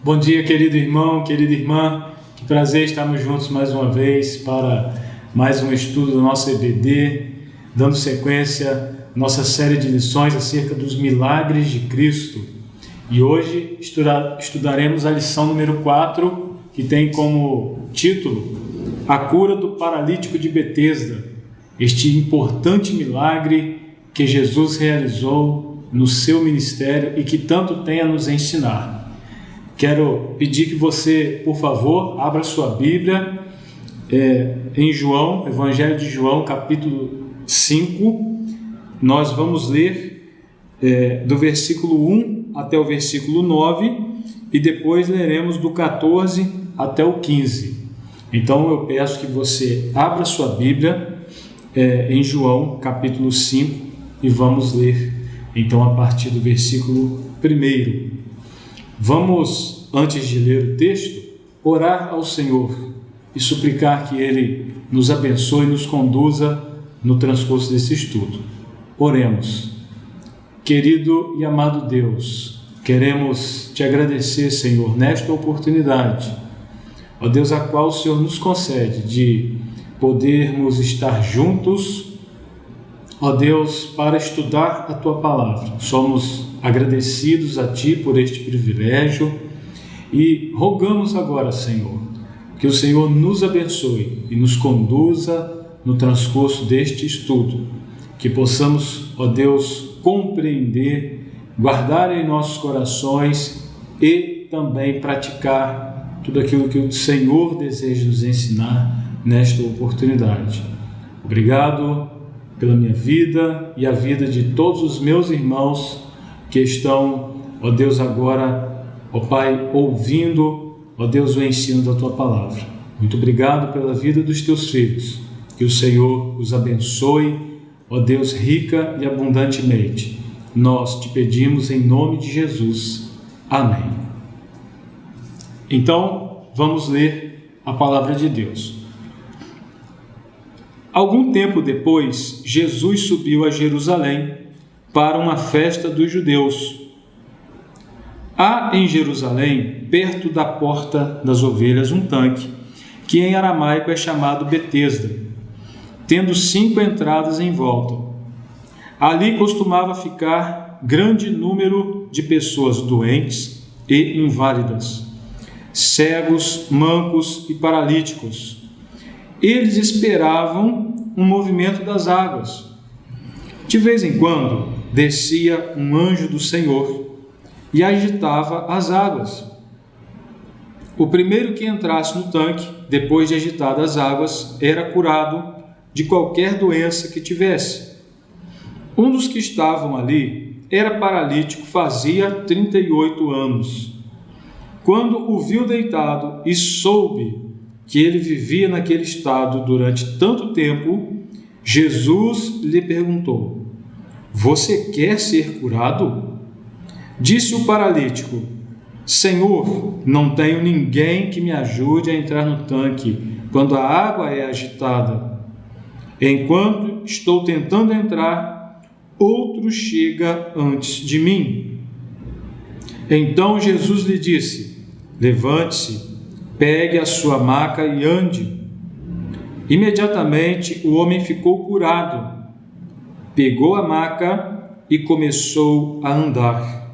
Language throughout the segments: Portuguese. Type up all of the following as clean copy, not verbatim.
Bom dia, querido irmão, querida irmã. Que prazer estarmos juntos mais uma vez para mais um estudo do nosso EBD, dando sequência à nossa série de lições acerca dos milagres de Cristo. E hoje estudaremos a lição número 4, que tem como título A Cura do Paralítico de Betesda, este importante milagre que Jesus realizou no seu ministério e que tanto tem a nos ensinar. Quero pedir que você, por favor, abra sua Bíblia em João, Evangelho de João, capítulo 5. Nós vamos ler do versículo 1 até o versículo 9 e depois leremos do 14 até o 15. Então eu peço que você abra sua Bíblia em João, capítulo 5, e vamos ler então a partir do versículo 1. Vamos, antes de ler o texto, orar ao Senhor e suplicar que Ele nos abençoe e nos conduza no transcurso desse estudo. Oremos. Querido e amado Deus, queremos te agradecer, Senhor, nesta oportunidade, ó Deus, a qual o Senhor nos concede de podermos estar juntos, ó Deus, para estudar a Tua Palavra. Somos agradecidos a Ti por este privilégio e rogamos agora, Senhor, que o Senhor nos abençoe e nos conduza no transcurso deste estudo, que possamos, ó Deus, compreender, guardar em nossos corações e também praticar tudo aquilo que o Senhor deseja nos ensinar nesta oportunidade. Obrigado pela minha vida e a vida de todos os meus irmãos que estão, ó Deus, agora, ó Pai, ouvindo, ó Deus, o ensino da Tua Palavra. Muito obrigado pela vida dos Teus filhos. Que o Senhor os abençoe, ó Deus, rica e abundantemente. Nós te pedimos em nome de Jesus. Amém. Então, vamos ler a Palavra de Deus. Algum tempo depois, Jesus subiu a Jerusalém para uma festa dos judeus. Há em Jerusalém, perto da Porta das Ovelhas, um tanque, que em aramaico é chamado Betesda, tendo 5 entradas em volta. Ali costumava ficar grande número de pessoas doentes e inválidas, cegos, mancos e paralíticos. Eles esperavam um movimento das águas. De vez em quando, descia um anjo do Senhor e agitava as águas. O primeiro que entrasse no tanque, depois de agitadas as águas, era curado de qualquer doença que tivesse. Um dos que estavam ali era paralítico, fazia 38 anos. Quando o viu deitado e soube que ele vivia naquele estado durante tanto tempo, Jesus lhe perguntou: Você quer ser curado? Disse o paralítico: Senhor, não tenho ninguém que me ajude a entrar no tanque quando a água é agitada. Enquanto estou tentando entrar, outro chega antes de mim. Então Jesus lhe disse: Levante-se, pegue a sua maca e ande. Imediatamente o homem ficou curado. Pegou a maca e começou a andar.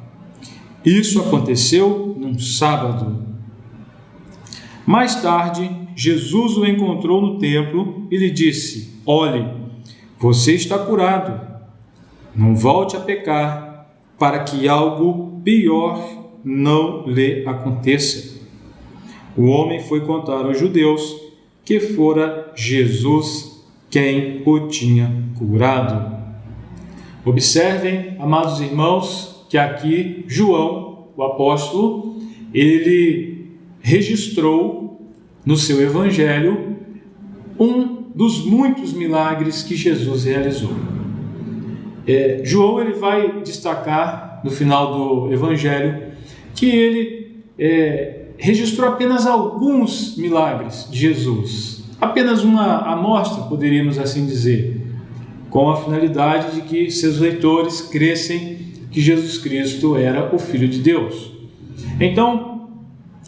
Isso aconteceu num sábado. Mais tarde, Jesus o encontrou no templo e lhe disse: Olhe, você está curado. Não volte a pecar, para que algo pior não lhe aconteça. O homem foi contar aos judeus que fora Jesus quem o tinha curado. Observem, amados irmãos, que aqui João, o apóstolo, ele registrou no seu evangelho um dos muitos milagres que Jesus realizou. João ele vai destacar no final do evangelho que ele registrou apenas alguns milagres de Jesus, apenas uma amostra, poderíamos assim dizer, com a finalidade de que seus leitores crescem que Jesus Cristo era o Filho de Deus. Então,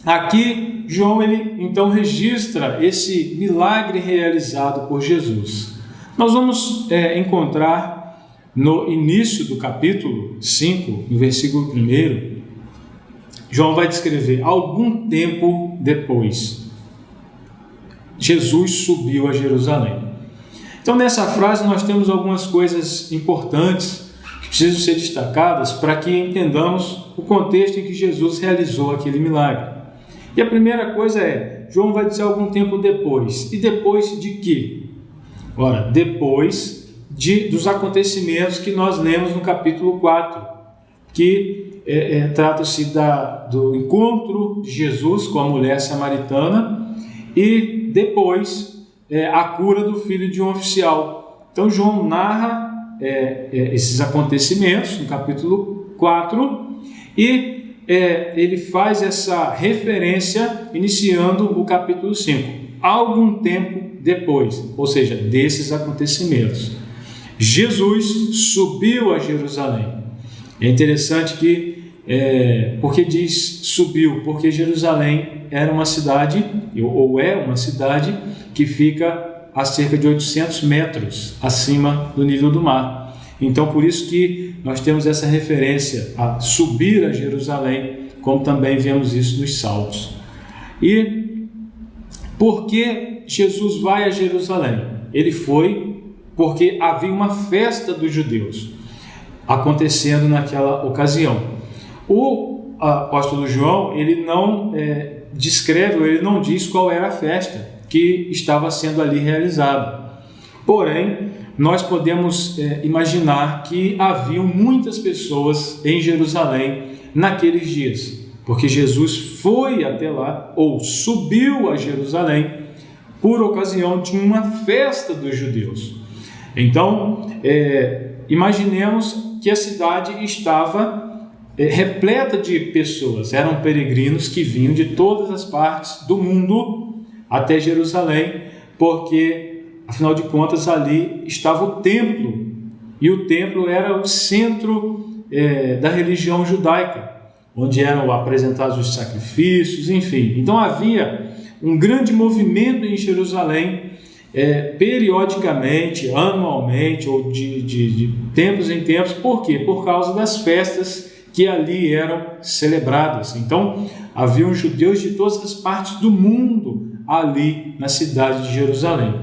aqui João ele então registra esse milagre realizado por Jesus. Nós vamos encontrar no início do capítulo 5, no versículo 1, João vai descrever: algum tempo depois, Jesus subiu a Jerusalém. Então, nessa frase, nós temos algumas coisas importantes que precisam ser destacadas para que entendamos o contexto em que Jesus realizou aquele milagre. E a primeira coisa João vai dizer algum tempo depois. E depois de quê? Ora, depois dos acontecimentos que nós lemos no capítulo 4, que trata-se do encontro de Jesus com a mulher samaritana e depois a cura do filho de um oficial. Então João narra esses acontecimentos no capítulo 4 e ele faz essa referência iniciando o capítulo 5, algum tempo depois, ou seja, desses acontecimentos. Jesus subiu a Jerusalém. É interessante que, porque diz subiu, porque Jerusalém era uma cidade, ou é uma cidade, que fica a cerca de 800 metros acima do nível do mar. Então, por isso que nós temos essa referência a subir a Jerusalém, como também vemos isso nos Salmos. E por que Jesus vai a Jerusalém? Ele foi porque havia uma festa dos judeus acontecendo naquela ocasião. O apóstolo João, ele não descreve, ele não diz qual era a festa que estava sendo ali realizada. Porém, nós podemos imaginar que haviam muitas pessoas em Jerusalém naqueles dias, porque Jesus foi até lá, ou subiu a Jerusalém, por ocasião de uma festa dos judeus. Então, imaginemos que a cidade estava repleta de pessoas, eram peregrinos que vinham de todas as partes do mundo até Jerusalém, porque, afinal de contas, ali estava o templo, e o templo era o centro da religião judaica, onde eram apresentados os sacrifícios, enfim. Então havia um grande movimento em Jerusalém, periodicamente, anualmente, ou de tempos em tempos. Por quê? Por causa das festas que ali eram celebradas. Então, haviam judeus de todas as partes do mundo ali na cidade de Jerusalém.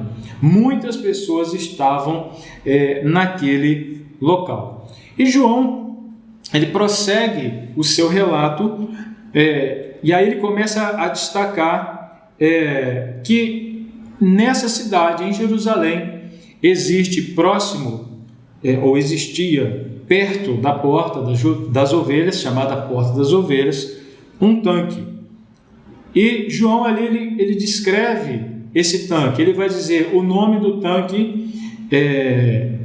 Muitas pessoas estavam naquele local. E João, ele prossegue o seu relato, e aí ele começa a destacar que nessa cidade, em Jerusalém, existe próximo, ou existia perto da porta das ovelhas, chamada Porta das Ovelhas, um tanque. E João ali, ele descreve esse tanque. Ele vai dizer o nome do tanque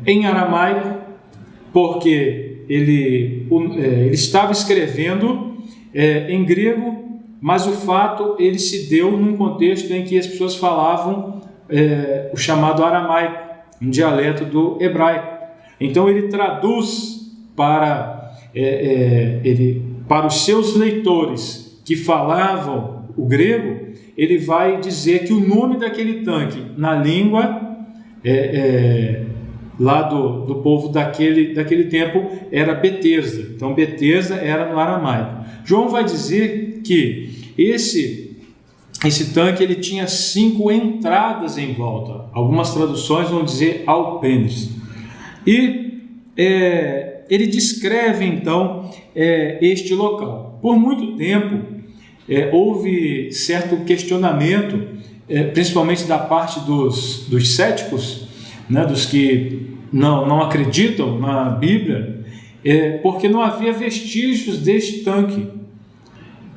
em aramaico, porque ele estava escrevendo em grego, mas o fato ele se deu num contexto em que as pessoas falavam o chamado aramaico, um dialeto do hebraico. Então ele traduz para os seus leitores que falavam o grego, ele vai dizer que o nome daquele tanque na língua lá do povo daquele tempo era Betesda. Então Betesda era no aramaico. João vai dizer que esse tanque ele tinha 5 entradas em volta. Algumas traduções vão dizer alpendres. E ele descreve então este local. Por muito tempo houve certo questionamento, principalmente da parte dos céticos, né, dos que não acreditam na Bíblia, porque não havia vestígios deste tanque.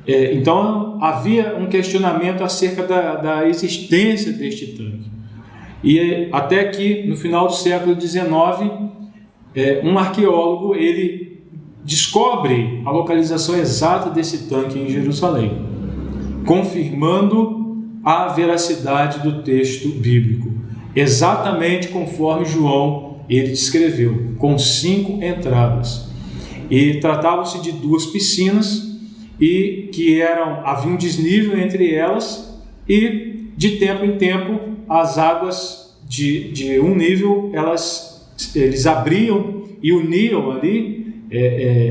Então havia um questionamento acerca da existência deste tanque. E até que no final do século XIX, um arqueólogo ele descobre a localização exata desse tanque em Jerusalém, confirmando a veracidade do texto bíblico, exatamente conforme João ele descreveu, com 5 entradas. E tratava-se de 2 piscinas e que havia um desnível entre elas, e de tempo em tempo as águas de um nível eles abriam e uniam ali,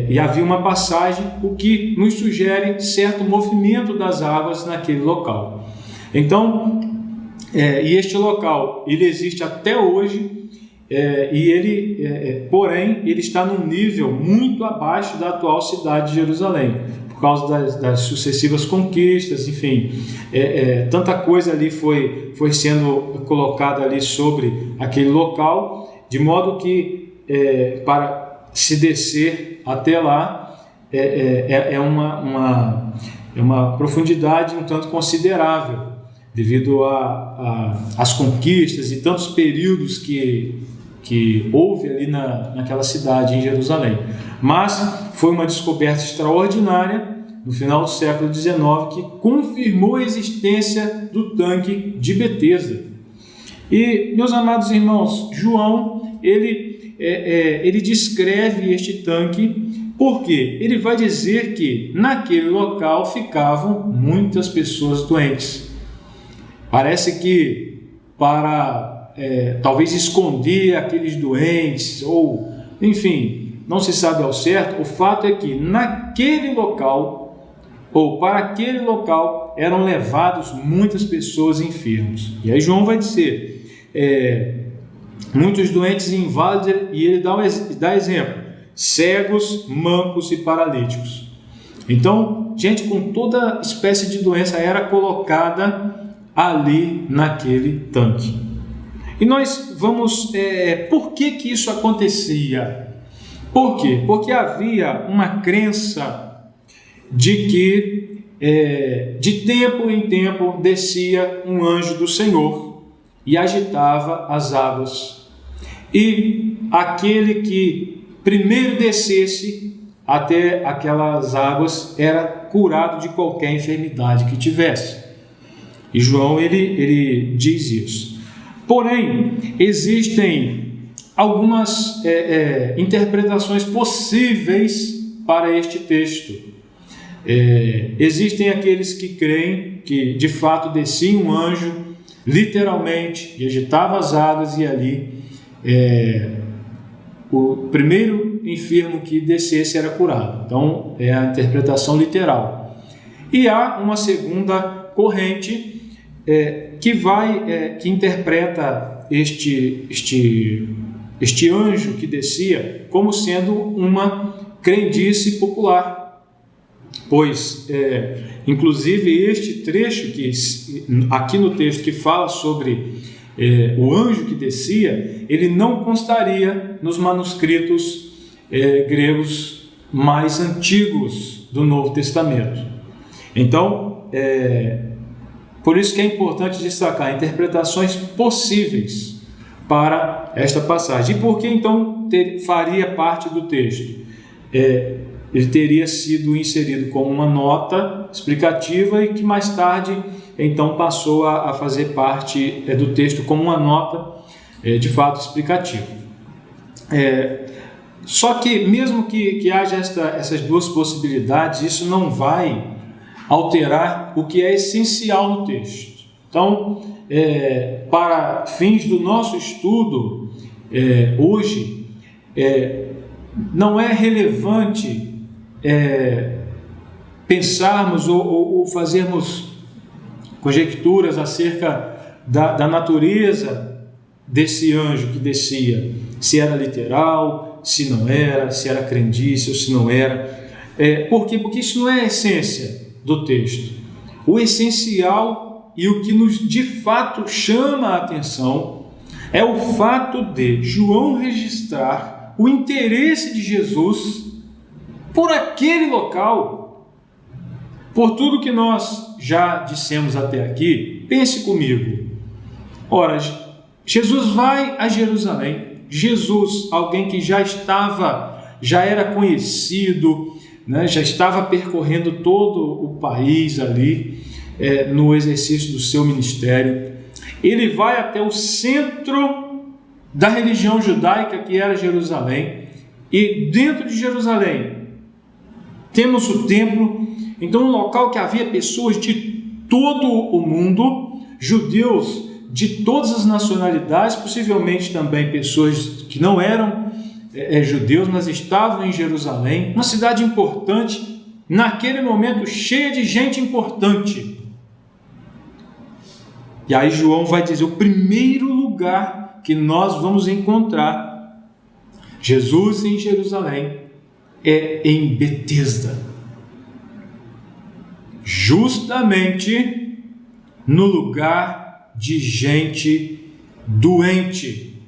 e havia uma passagem, o que nos sugere certo movimento das águas naquele local. Então, e este local ele existe até hoje, porém ele está num nível muito abaixo da atual cidade de Jerusalém, por causa das sucessivas conquistas, enfim, tanta coisa ali foi sendo colocada ali sobre aquele local, de modo que para se descer até lá é uma profundidade um tanto considerável, devido às conquistas e tantos períodos que houve ali naquela cidade, em Jerusalém. Mas foi uma descoberta extraordinária no final do século XIX que confirmou a existência do tanque de Betesda. E, meus amados irmãos, João ele descreve este tanque, porque ele vai dizer que naquele local ficavam muitas pessoas doentes. Parece que para talvez esconder aqueles doentes, ou enfim, não se sabe ao certo. O fato é que naquele local, ou para aquele local, eram levados muitas pessoas enfermas. E aí João vai dizer, muitos doentes e inválidos, e ele dá exemplo, cegos, mancos e paralíticos. Então, gente com toda espécie de doença era colocada ali naquele tanque. E nós vamos... por que isso acontecia? Por quê? Porque havia uma crença de que de tempo em tempo descia um anjo do Senhor e agitava as águas. E aquele que primeiro descesse até aquelas águas era curado de qualquer enfermidade que tivesse. E João ele diz isso. Porém, existem algumas interpretações possíveis para este texto. Existem aqueles que creem que de fato descia um anjo literalmente e agitava as águas, e ali o primeiro enfermo que descesse era curado. Então é a interpretação literal. E há uma segunda corrente que interpreta este anjo que descia como sendo uma crendice popular, pois inclusive este trecho que aqui no texto que fala sobre o anjo que descia, ele não constaria nos manuscritos gregos mais antigos do Novo Testamento. Então, por isso que é importante destacar interpretações possíveis para esta passagem. E por que então faria parte do texto? Ele teria sido inserido como uma nota explicativa e que mais tarde então passou a fazer parte do texto como uma nota de fato explicativa. Só que mesmo que haja essas duas possibilidades, isso não vai alterar o que é essencial no texto. Então, para fins do nosso estudo hoje, não é relevante pensarmos ou fazermos conjecturas acerca da natureza desse anjo que descia, se era literal, se não era, se era crendice ou se não era. Por quê? Porque isso não é a essência do texto. O essencial e o que nos de fato chama a atenção é o fato de João registrar o interesse de Jesus por aquele local. Por tudo que nós já dissemos até aqui, pense comigo. Ora, Jesus vai a Jerusalém. Jesus, alguém que já era conhecido, né, já estava percorrendo todo o país ali, no exercício do seu ministério. Ele vai até o centro da religião judaica, que era Jerusalém, e dentro de Jerusalém temos o templo, então um local que havia pessoas de todo o mundo, judeus de todas as nacionalidades, possivelmente também pessoas que não eram judeus, mas estavam em Jerusalém, uma cidade importante, naquele momento cheia de gente importante. E aí João vai dizer, o primeiro lugar que nós vamos encontrar Jesus em Jerusalém é em Betesda, justamente no lugar de gente doente,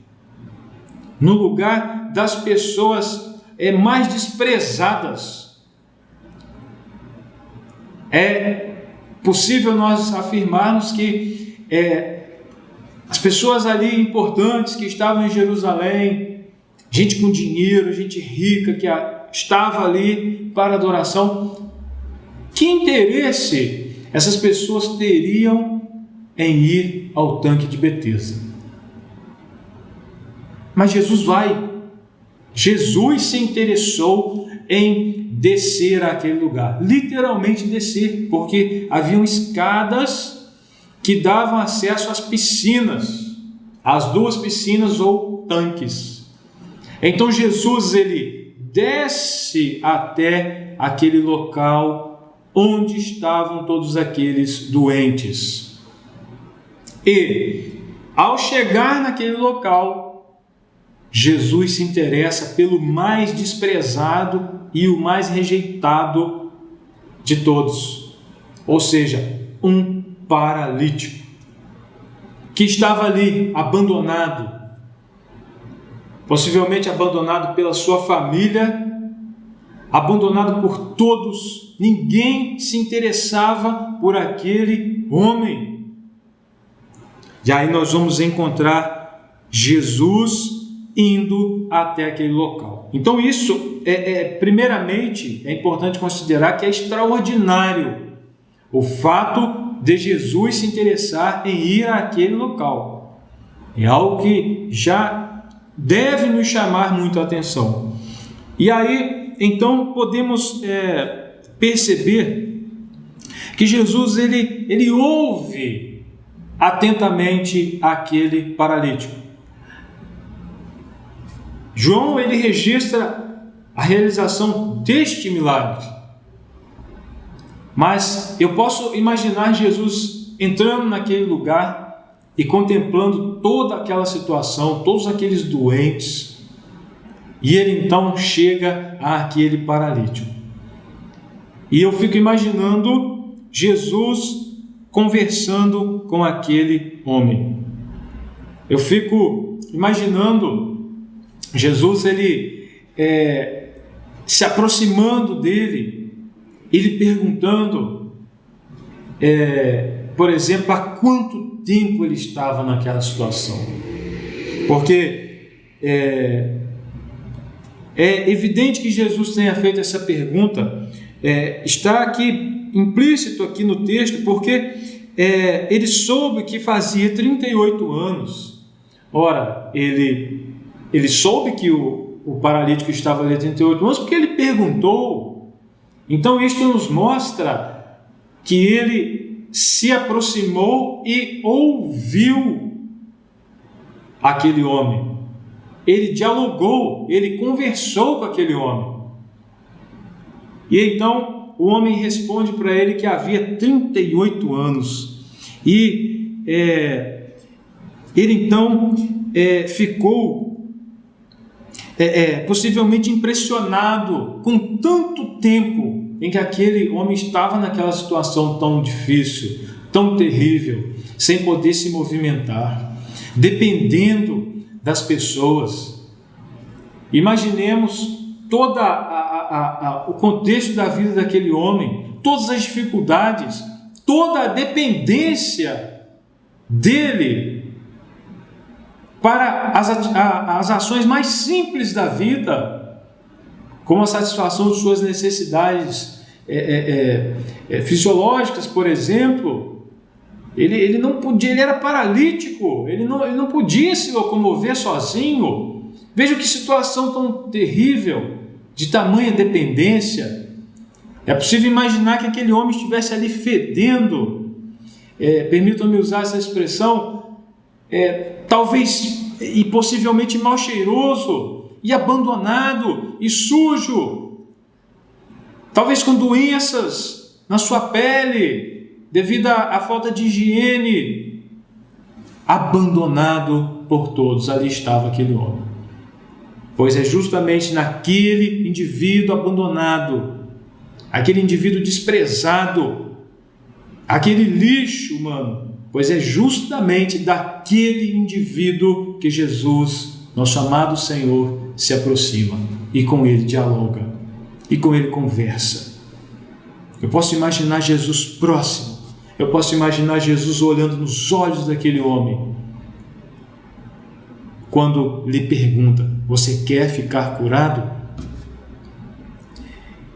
no lugar das pessoas mais desprezadas. É possível nós afirmarmos que as pessoas ali importantes que estavam em Jerusalém, gente com dinheiro, gente rica que estava ali para adoração, que interesse essas pessoas teriam em ir ao tanque de Betesda? Mas Jesus se interessou em descer àquele lugar, literalmente descer, porque haviam escadas que davam acesso às piscinas, às duas piscinas ou tanques. Então Jesus ele desce até aquele local onde estavam todos aqueles doentes. E ao chegar naquele local, Jesus se interessa pelo mais desprezado e o mais rejeitado de todos, ou seja, um paralítico que estava ali abandonado, possivelmente abandonado pela sua família, abandonado por todos. Ninguém se interessava por aquele homem. E aí nós vamos encontrar Jesus indo até aquele local. Então isso, primeiramente, é importante considerar que é extraordinário o fato de Jesus se interessar em ir àquele local. É algo que já deve nos chamar muito a atenção. E aí, então, podemos perceber que Jesus ele ouve atentamente aquele paralítico. João ele registra a realização deste milagre. Mas eu posso imaginar Jesus entrando naquele lugar e contemplando toda aquela situação, todos aqueles doentes, e ele então chega àquele paralítico. E eu fico imaginando Jesus conversando com aquele homem. Eu fico imaginando Jesus ele se aproximando dele, ele perguntando, por exemplo, há quanto tempo ele estava naquela situação. Porque é evidente que Jesus tenha feito essa pergunta, está aqui implícito aqui no texto, porque ele soube que fazia 38 anos. Ora, ele soube que o paralítico estava ali há 38 anos porque ele perguntou. Então isto nos mostra que ele se aproximou e ouviu aquele homem. Ele dialogou, ele conversou com aquele homem. E então o homem responde para ele que havia 38 anos. E ele então ficou possivelmente impressionado com tanto tempo em que aquele homem estava naquela situação tão difícil, tão terrível, sem poder se movimentar, dependendo das pessoas. Imaginemos todo o contexto da vida daquele homem, todas as dificuldades, toda a dependência dele para as ações mais simples da vida, como a satisfação de suas necessidades fisiológicas, por exemplo. Ele não podia, ele era paralítico, ele não podia se locomover sozinho. Veja que situação tão terrível, de tamanha dependência. É possível imaginar que aquele homem estivesse ali fedendo, permitam-me usar essa expressão, talvez e possivelmente mal cheiroso, e abandonado, e sujo, talvez com doenças na sua pele, devido à falta de higiene, abandonado por todos. Ali estava aquele homem, pois é justamente naquele indivíduo abandonado, aquele indivíduo desprezado, aquele lixo humano, pois é justamente daquele indivíduo que Jesus, nosso amado Senhor, se aproxima e com ele dialoga e com ele conversa. Eu posso imaginar Jesus próximo, eu posso imaginar Jesus olhando nos olhos daquele homem, quando lhe pergunta: você quer ficar curado?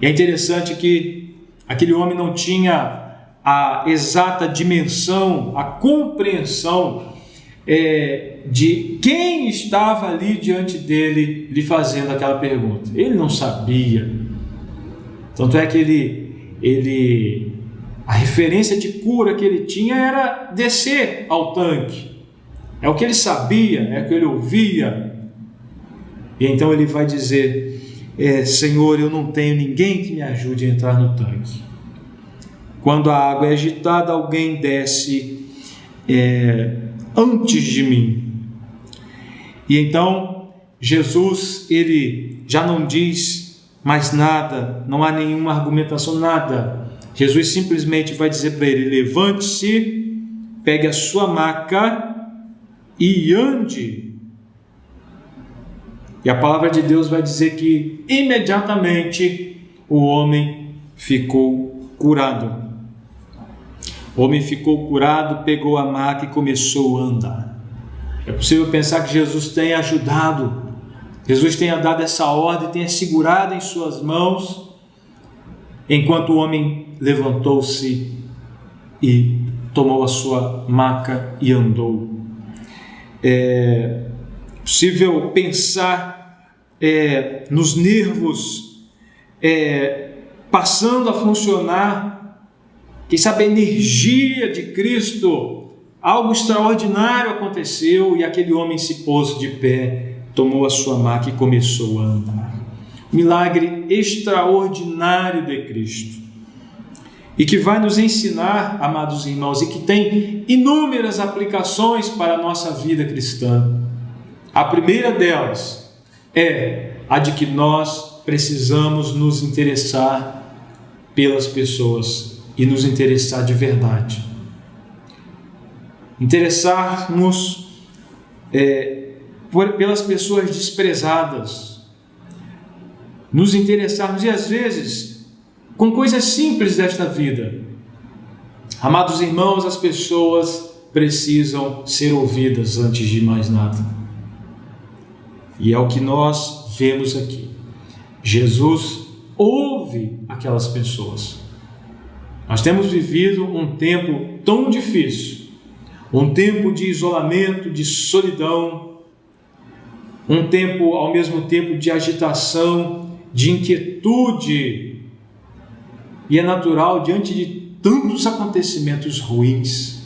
E é interessante que aquele homem não tinha a exata dimensão, a compreensão de quem estava ali diante dele lhe fazendo aquela pergunta. Ele não sabia. Tanto é que a referência de cura que ele tinha era descer ao tanque. É o que ele sabia, é o que ele ouvia. E então ele vai dizer: Senhor, eu não tenho ninguém que me ajude a entrar no tanque. Quando a água é agitada, alguém desce antes de mim. E então Jesus, ele já não diz mais nada, não há nenhuma argumentação, nada. Jesus simplesmente vai dizer para ele: levante-se, pegue a sua maca e ande. E a palavra de Deus vai dizer que imediatamente o homem ficou curado. O homem ficou curado, pegou a maca e começou a andar. É possível pensar que Jesus tenha ajudado, Jesus tenha dado essa ordem, tenha segurado em suas mãos, enquanto o homem levantou-se e tomou a sua maca e andou. É possível pensar nos nervos passando a funcionar, quem sabe a energia de Cristo. Algo extraordinário aconteceu e aquele homem se pôs de pé, tomou a sua maca e começou a andar. Milagre extraordinário de Cristo, e que vai nos ensinar, amados irmãos, e que tem inúmeras aplicações para a nossa vida cristã. A primeira delas é a de que nós precisamos nos interessar pelas pessoas e nos interessar de verdade. Interessar-nos pelas pessoas desprezadas, nos interessarmos, e às vezes com coisas simples desta vida. Amados irmãos, as pessoas precisam ser ouvidas antes de mais nada, e é o que nós vemos aqui. Jesus ouve aquelas pessoas. Nós temos vivido um tempo tão difícil, um tempo de isolamento, de solidão, um tempo ao mesmo tempo de agitação, de inquietude, e é natural diante de tantos acontecimentos ruins,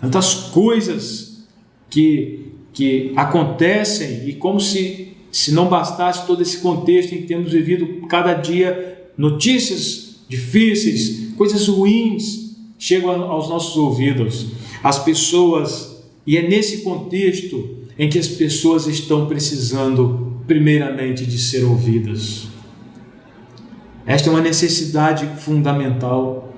tantas coisas que acontecem, e como se não bastasse todo esse contexto em que temos vivido cada dia, notícias difíceis, coisas ruins chegam aos nossos ouvidos. As pessoas, e é nesse contexto em que as pessoas estão precisando primeiramente de ser ouvidas. Esta é uma necessidade fundamental.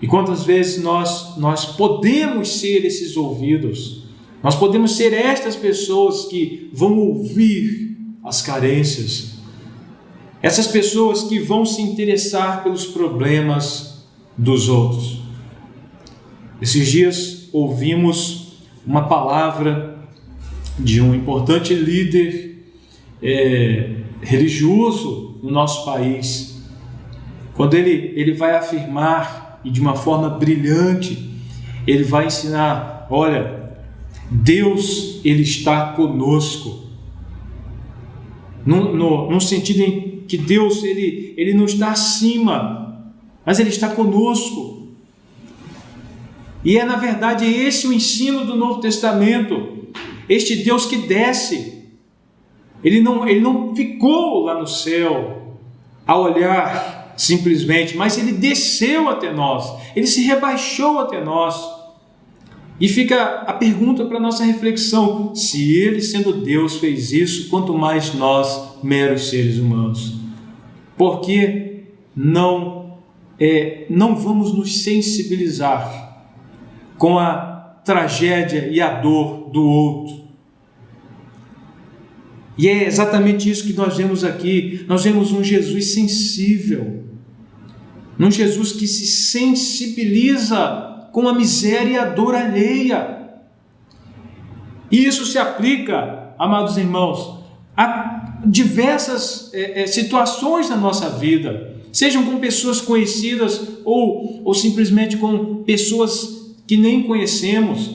E quantas vezes nós podemos ser esses ouvidos? Nós podemos ser estas pessoas que vão ouvir as carências, essas pessoas que vão se interessar pelos problemas dos outros. Esses dias ouvimos uma palavra de um importante líder religioso no nosso país, quando ele vai afirmar, e de uma forma brilhante, ele vai ensinar: olha, Deus, ele está conosco, num sentido que Deus ele não está acima, mas Ele está conosco. E na verdade esse o ensino do Novo Testamento, este Deus que desce. Ele não ficou lá no céu a olhar simplesmente, mas Ele desceu até nós, Ele se rebaixou até nós. E fica a pergunta para a nossa reflexão: se Ele, sendo Deus, fez isso, quanto mais nós, meros seres humanos? Porque não vamos nos sensibilizar com a tragédia e a dor do outro. E é exatamente isso que nós vemos aqui. Nós vemos um Jesus sensível, um Jesus que se sensibiliza com a miséria e a dor alheia. E isso se aplica, amados irmãos, a diversas situações da nossa vida, sejam com pessoas conhecidas ou simplesmente com pessoas que nem conhecemos,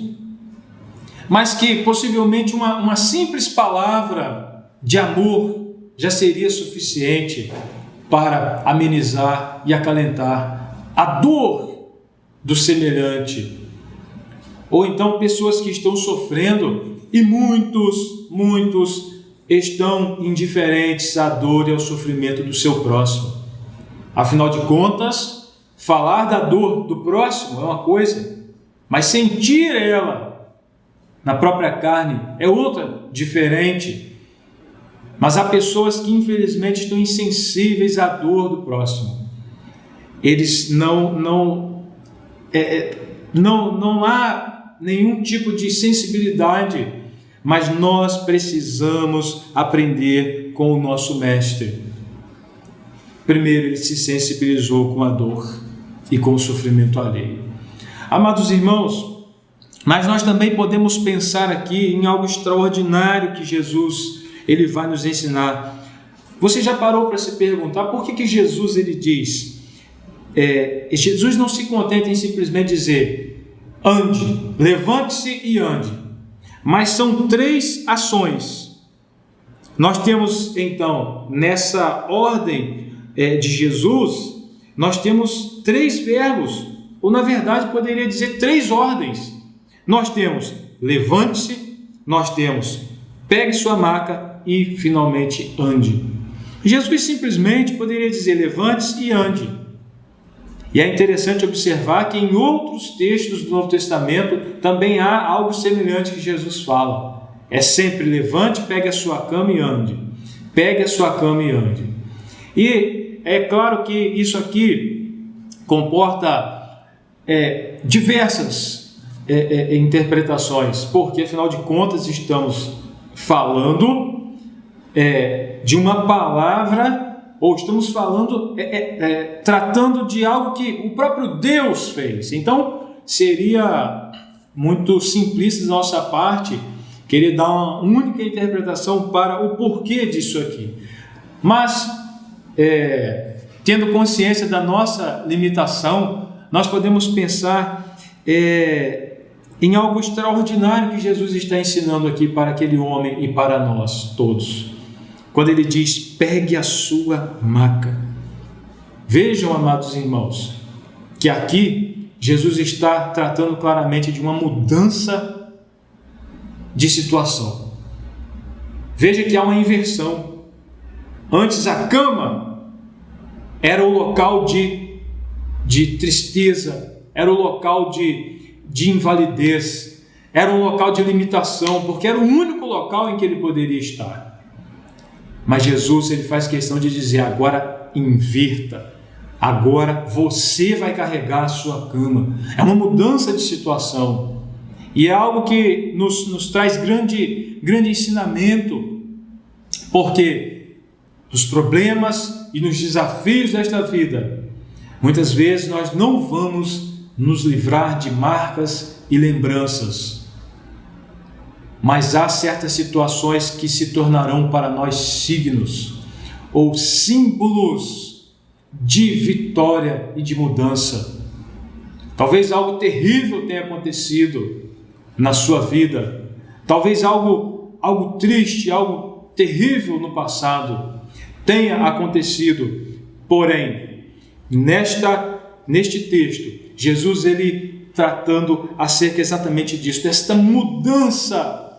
mas que possivelmente uma simples palavra de amor já seria suficiente para amenizar e acalentar a dor do semelhante. Ou então pessoas que estão sofrendo e muitos estão indiferentes à dor e ao sofrimento do seu próximo. Afinal de contas, falar da dor do próximo é uma coisa, mas sentir ela na própria carne é outra, diferente. Mas há pessoas que infelizmente estão insensíveis à dor do próximo. Eles não há nenhum tipo de sensibilidade, mas nós precisamos aprender com o nosso mestre. Primeiro, ele se sensibilizou com a dor e com o sofrimento alheio. Amados irmãos, mas nós também podemos pensar aqui em algo extraordinário que Jesus ele vai nos ensinar. Você já parou para se perguntar por que Jesus ele diz? Jesus não se contenta em simplesmente dizer ande, levante-se e ande, mas são 3 ações. Nós temos então nessa ordem de Jesus, nós temos 3 verbos, ou na verdade poderia dizer 3 ordens. Nós temos levante-se, nós temos pegue sua maca e finalmente ande. Jesus simplesmente poderia dizer levante-se e ande. E é interessante observar que em outros textos do Novo Testamento também há algo semelhante que Jesus fala. É sempre levante, pegue a sua cama e ande. Pegue a sua cama e ande. E é claro que isso aqui comporta diversas interpretações, porque afinal de contas estamos falando de uma palavra, ou estamos falando, tratando de algo que o próprio Deus fez. Então, seria muito simplista da nossa parte querer dar uma única interpretação para o porquê disso aqui. Mas, tendo consciência da nossa limitação, nós podemos pensar em algo extraordinário que Jesus está ensinando aqui para aquele homem e para nós todos. Quando ele diz, pegue a sua maca. Vejam, amados irmãos, que aqui Jesus está tratando claramente de uma mudança de situação. Veja que há uma inversão. Antes a cama era o local de tristeza, era o local de invalidez, era um local de limitação, porque era o único local em que ele poderia estar. Mas Jesus ele faz questão de dizer, agora invirta, agora você vai carregar a sua cama. É uma mudança de situação, e é algo que nos traz grande ensinamento, porque nos problemas e nos desafios desta vida, muitas vezes nós não vamos nos livrar de marcas e lembranças, mas há certas situações que se tornarão para nós signos ou símbolos de vitória e de mudança. Talvez algo terrível tenha acontecido na sua vida, talvez algo triste, algo terrível no passado tenha acontecido. Porém, neste texto, Jesus ele tratando acerca exatamente disso, desta mudança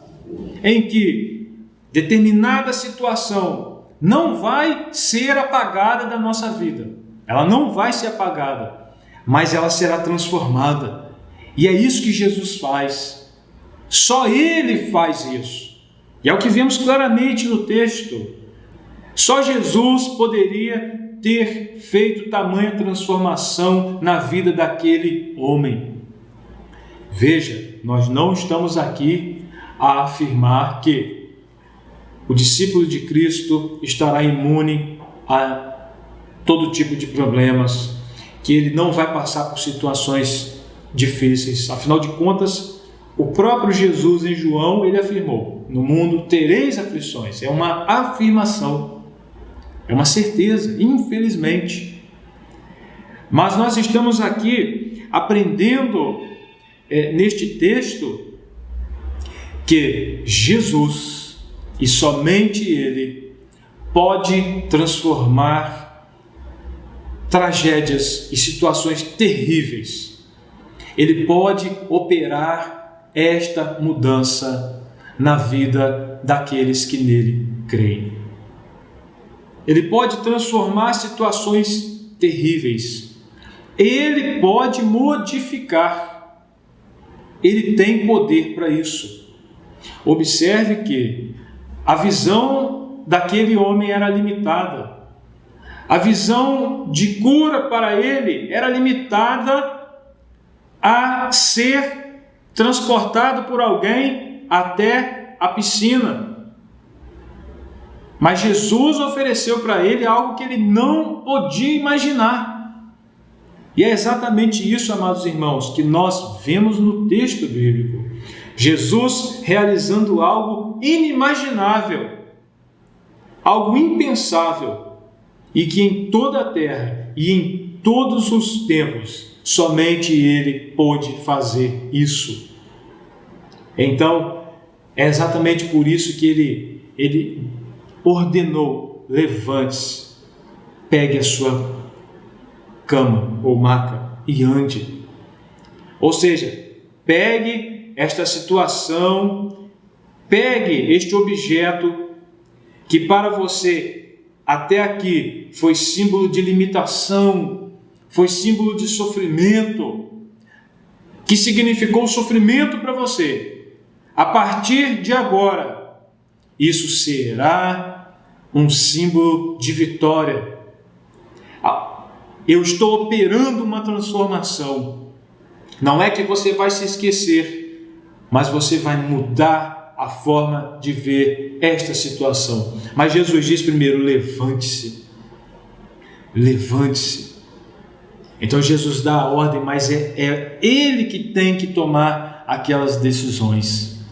em que determinada situação não vai ser apagada da nossa vida. Ela não vai ser apagada, mas ela será transformada. E é isso que Jesus faz. Só Ele faz isso. E é o que vemos claramente no texto. Só Jesus poderia ter feito tamanha transformação na vida daquele homem. Veja, nós não estamos aqui a afirmar que o discípulo de Cristo estará imune a todo tipo de problemas, que ele não vai passar por situações difíceis. Afinal de contas, o próprio Jesus em João, ele afirmou: no mundo tereis aflições. É uma afirmação, é uma certeza, infelizmente. Mas nós estamos aqui aprendendo neste texto que Jesus, e somente Ele, pode transformar tragédias e situações terríveis. Ele pode operar esta mudança na vida daqueles que nele creem. Ele pode transformar situações terríveis. Ele pode modificar. Ele tem poder para isso. Observe que a visão daquele homem era limitada. A visão de cura para ele era limitada a ser transportado por alguém até a piscina. Mas Jesus ofereceu para ele algo que ele não podia imaginar. E é exatamente isso, amados irmãos, que nós vemos no texto bíblico. Jesus realizando algo inimaginável, algo impensável, e que em toda a terra e em todos os tempos, somente Ele pôde fazer isso. Então, é exatamente por isso que Ele ordenou: levante-se, pegue a sua cama ou maca e ande. Ou seja, pegue esta situação, pegue este objeto que para você até aqui foi símbolo de limitação, foi símbolo de sofrimento, que significou sofrimento para você. A partir de agora, isso será um símbolo de vitória. Eu estou operando uma transformação. Não é que você vai se esquecer, mas você vai mudar a forma de ver esta situação. Mas Jesus diz primeiro: levante-se. Levante-se. Então Jesus dá a ordem, mas é Ele que tem que tomar aquelas decisões.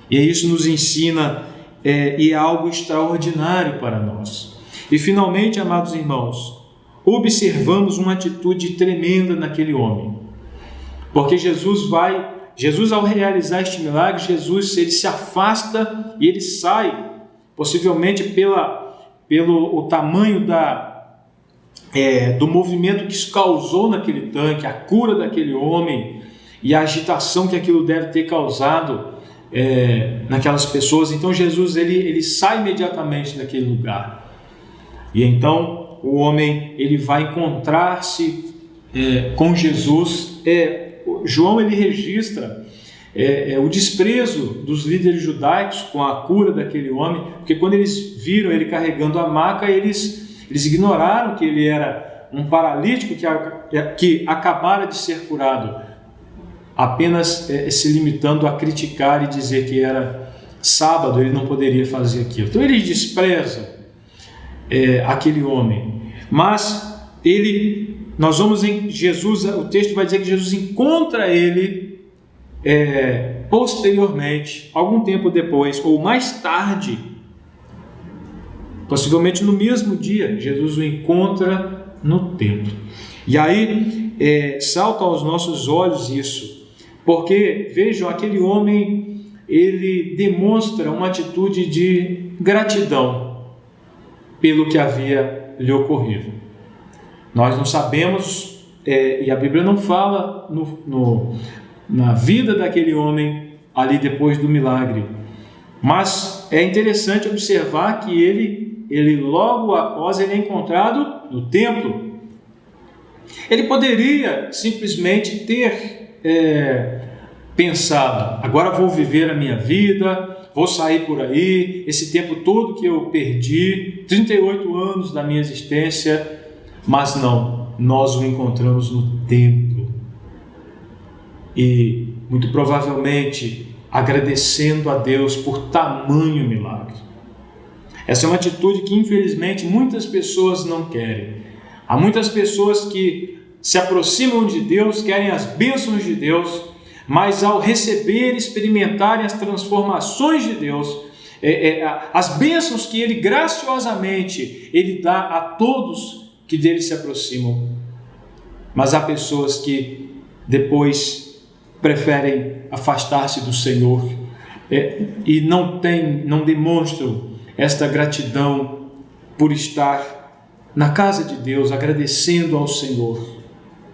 E isso nos ensina, e é algo extraordinário para nós. E finalmente, amados irmãos, observamos uma atitude tremenda naquele homem. Porque Jesus, ao realizar este milagre, Jesus ele se afasta e ele sai, possivelmente pelo tamanho do movimento que isso causou naquele tanque, a cura daquele homem e a agitação que aquilo deve ter causado naquelas pessoas. Então Jesus ele sai imediatamente daquele lugar. E então o homem ele vai encontrar-se com Jesus. João ele registra o desprezo dos líderes judaicos com a cura daquele homem, porque quando eles viram ele carregando a maca, eles ignoraram que ele era um paralítico que acabara de ser curado, apenas se limitando a criticar e dizer que era sábado, ele não poderia fazer aquilo. Então eles desprezam aquele homem, mas nós vamos em Jesus, o texto vai dizer que Jesus encontra ele posteriormente, algum tempo depois, ou mais tarde, possivelmente no mesmo dia, Jesus o encontra no templo. E aí salta aos nossos olhos isso, porque vejam, aquele homem ele demonstra uma atitude de gratidão. pelo que havia lhe ocorrido. Nós não sabemos, e a Bíblia não fala na vida daquele homem ali depois do milagre, mas é interessante observar que ele logo após ele é encontrado no templo. Ele poderia simplesmente ter pensado: agora vou viver a minha vida, vou sair por aí, esse tempo todo que eu perdi, 38 anos da minha existência. Mas não, nós o encontramos no templo e muito provavelmente agradecendo a Deus por tamanho milagre. Essa é uma atitude que infelizmente muitas pessoas não querem. Há muitas pessoas que se aproximam de Deus, querem as bênçãos de Deus, mas ao receber e experimentarem as transformações de Deus, as bênçãos que Ele graciosamente Ele dá a todos que dele se aproximam, mas há pessoas que depois preferem afastar-se do Senhor e não demonstram esta gratidão por estar na casa de Deus, agradecendo ao Senhor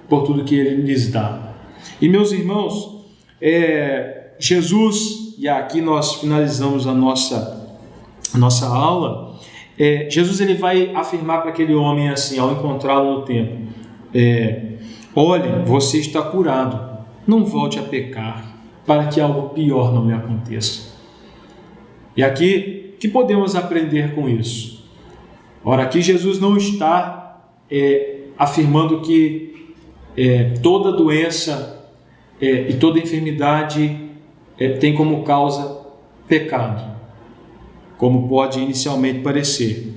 por tudo que Ele lhes dá. E meus irmãos, Jesus, e aqui nós finalizamos a nossa aula. Jesus ele vai afirmar para aquele homem assim, ao encontrá-lo no templo: olhe, você está curado, não volte a pecar, para que algo pior não lhe aconteça. E aqui, o que podemos aprender com isso? Ora, aqui Jesus não está afirmando que toda doença e toda enfermidade tem como causa pecado, como pode inicialmente parecer.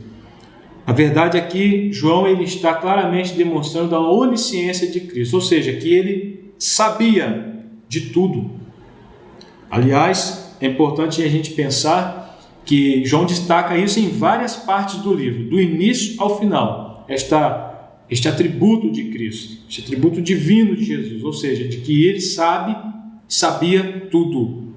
A verdade é que João ele está claramente demonstrando a onisciência de Cristo, ou seja, que ele sabia de tudo. Aliás, é importante a gente pensar que João destaca isso em várias partes do livro, do início ao final, este atributo de Cristo, este atributo divino de Jesus, ou seja, de que ele sabia tudo.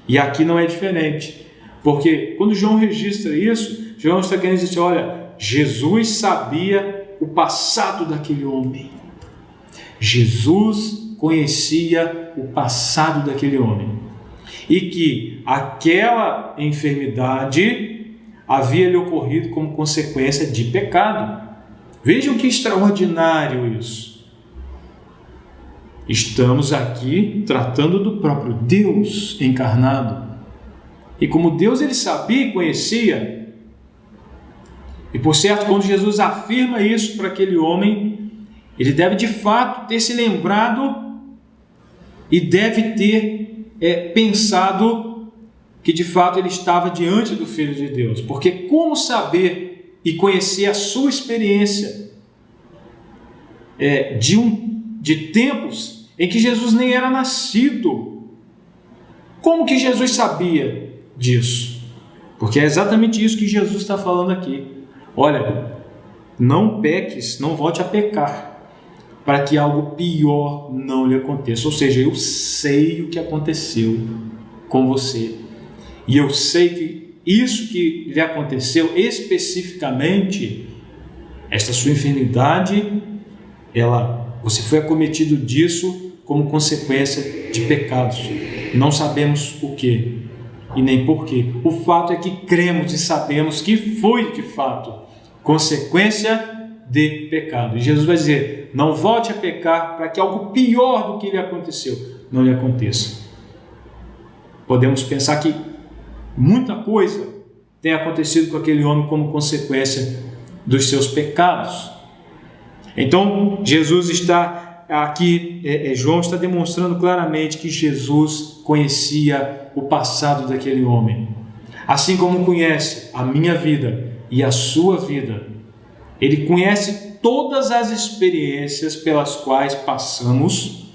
E aqui não é diferente. Porque quando João registra isso, João está querendo dizer: olha, Jesus sabia o passado daquele homem. Jesus conhecia o passado daquele homem. E que aquela enfermidade havia lhe ocorrido como consequência de pecado. Vejam que extraordinário isso. Estamos aqui tratando do próprio Deus encarnado. E como Deus ele sabia e conhecia, e por certo, quando Jesus afirma isso para aquele homem, ele deve de fato ter se lembrado e deve ter pensado que de fato ele estava diante do Filho de Deus, porque como saber e conhecer a sua experiência de tempos em que Jesus nem era nascido? Como que Jesus sabia disso? Porque é exatamente isso que Jesus está falando aqui. Olha, não peques, não volte a pecar, para que algo pior não lhe aconteça. Ou seja, eu sei o que aconteceu com você, e eu sei que isso que lhe aconteceu especificamente, esta sua enfermidade, você foi acometido disso como consequência de pecados. Não sabemos o que e nem porquê. O fato é que cremos e sabemos que foi de fato consequência de pecado. E Jesus vai dizer: não volte a pecar, para que algo pior do que lhe aconteceu não lhe aconteça. Podemos pensar que muita coisa tem acontecido com aquele homem como consequência dos seus pecados. Então Jesus está aqui, João está demonstrando claramente que Jesus conhecia o passado daquele homem, assim como conhece a minha vida e a sua vida. Ele conhece todas as experiências pelas quais passamos,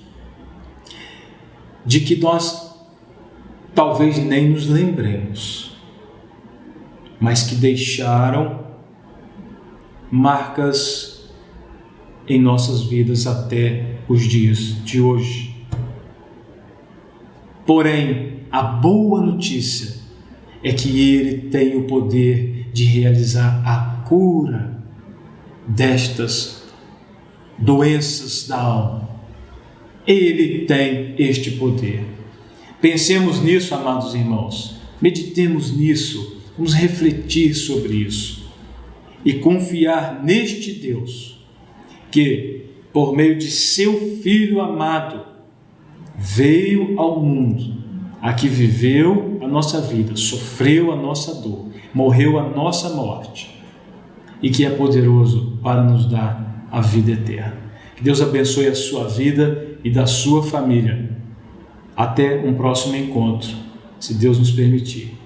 de que nós talvez nem nos lembremos, mas que deixaram marcas em nossas vidas até os dias de hoje. Porém, a boa notícia é que Ele tem o poder de realizar a cura destas doenças da alma. Ele tem este poder. Pensemos nisso, amados irmãos. Meditemos nisso. Vamos refletir sobre isso. E confiar neste Deus, que, por meio de seu Filho amado, veio ao mundo, aqui viveu a nossa vida, sofreu a nossa dor, morreu a nossa morte, e que é poderoso para nos dar a vida eterna. Que Deus abençoe a sua vida e da sua família. Até um próximo encontro, se Deus nos permitir.